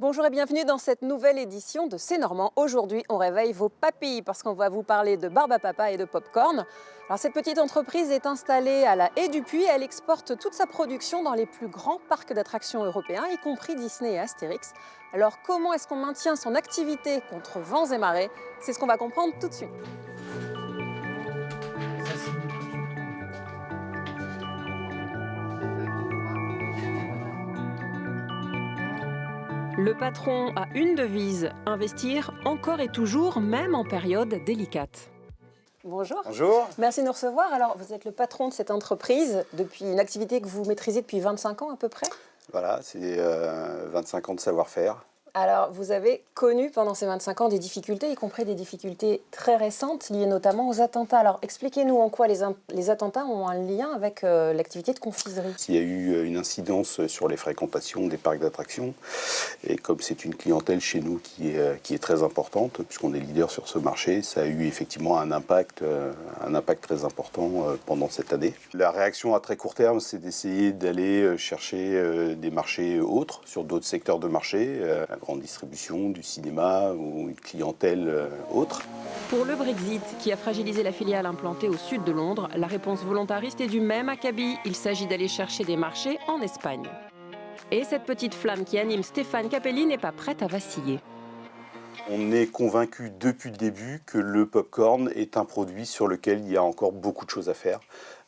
Bonjour et bienvenue dans cette nouvelle édition de C'est Normand. Aujourd'hui, on réveille vos papilles parce qu'on va vous parler de barbe à papa et de pop-corn. Alors, cette petite entreprise est installée à la Haie du Puy. Elle exporte toute sa production dans les plus grands parcs d'attractions européens, y compris Disney et Astérix. Alors, comment est-ce qu'on maintient son activité contre vents et marées? C'est ce qu'on va comprendre tout de suite. Le patron a une devise, investir encore et toujours, même en période délicate. Bonjour. Bonjour. Merci de nous recevoir. Alors, vous êtes le patron de cette entreprise depuis une activité que vous maîtrisez depuis 25 ans à peu près. Voilà, c'est 25 ans de savoir-faire. Alors, vous avez connu pendant ces 25 ans des difficultés, y compris des difficultés très récentes liées notamment aux attentats. Alors, expliquez-nous en quoi les attentats ont un lien avec l'activité de confiserie. Il y a eu une incidence sur les fréquentations des parcs d'attractions. Et comme c'est une clientèle chez nous qui est très importante, puisqu'on est leader sur ce marché, ça a eu effectivement un impact très important pendant cette année. La réaction à très court terme, c'est d'essayer d'aller chercher des marchés autres, sur d'autres secteurs de marché, la grande distribution, du cinéma ou une clientèle autre. Pour le Brexit, qui a fragilisé la filiale implantée au sud de Londres, la réponse volontariste est du même acabit. Il s'agit d'aller chercher des marchés en Espagne. Et cette petite flamme qui anime Stéphane Capelli n'est pas prête à vaciller. On est convaincu depuis le début que le pop-corn est un produit sur lequel il y a encore beaucoup de choses à faire,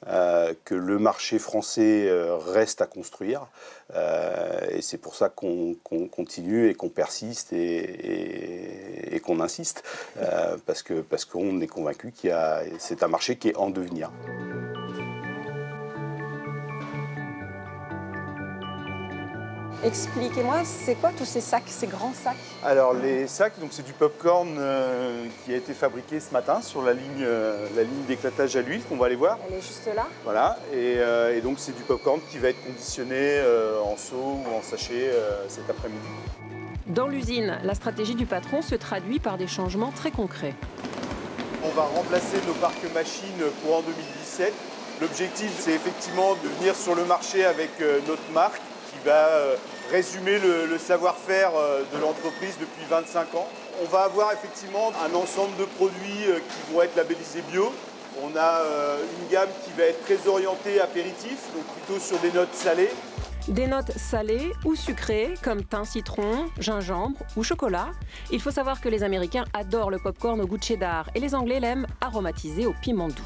que le marché français reste à construire, et c'est pour ça qu'on continue et qu'on persiste et qu'on insiste, parce qu'on est convaincu c'est un marché qui est en devenir. Expliquez-moi, c'est quoi tous ces sacs, ces grands sacs? Alors les sacs, donc c'est du pop-corn qui a été fabriqué ce matin sur la ligne d'éclatage à l'huile qu'on va aller voir. Elle est juste là. Voilà, et donc c'est du pop-corn qui va être conditionné en seau ou en sachet cet après-midi. Dans l'usine, la stratégie du patron se traduit par des changements très concrets. On va remplacer nos parcs machines courant 2017. L'objectif, c'est effectivement de venir sur le marché avec notre marque qui va résumer le savoir-faire de l'entreprise depuis 25 ans. On va avoir effectivement un ensemble de produits qui vont être labellisés bio. On a une gamme qui va être très orientée apéritif, donc plutôt sur des notes salées. Des notes salées ou sucrées, comme thym citron, gingembre ou chocolat. Il faut savoir que les Américains adorent le pop-corn au goût de cheddar et les Anglais l'aiment aromatisé au piment doux.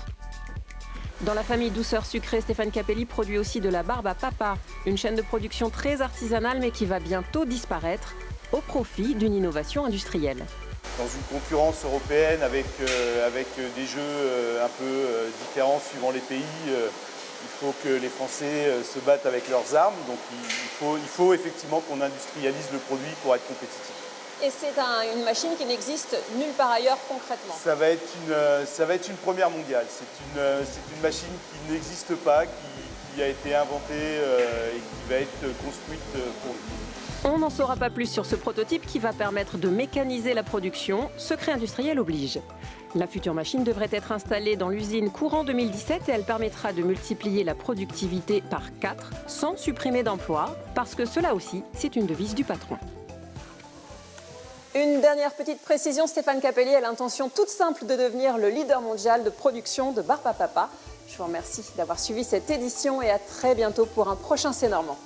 Dans la famille douceur sucrée, Stéphane Capelli produit aussi de la barbe à papa, une chaîne de production très artisanale mais qui va bientôt disparaître au profit d'une innovation industrielle. Dans une concurrence européenne avec des jeux un peu différents suivant les pays, il faut que les Français se battent avec leurs armes. Donc il faut effectivement qu'on industrialise le produit pour être compétitif. Et c'est une machine qui n'existe nulle part ailleurs concrètement. Ça va être une première mondiale. C'est une machine qui n'existe pas, qui a été inventée et qui va être construite pour nous. On n'en saura pas plus sur ce prototype qui va permettre de mécaniser la production. Secret industriel oblige. La future machine devrait être installée dans l'usine courant 2017 et elle permettra de multiplier la productivité par 4 sans supprimer d'emplois, parce que cela aussi, c'est une devise du patron. Une dernière petite précision, Stéphane Capelli a l'intention toute simple de devenir le leader mondial de production de barbe à papa. Je vous remercie d'avoir suivi cette édition et à très bientôt pour un prochain C'est Normand.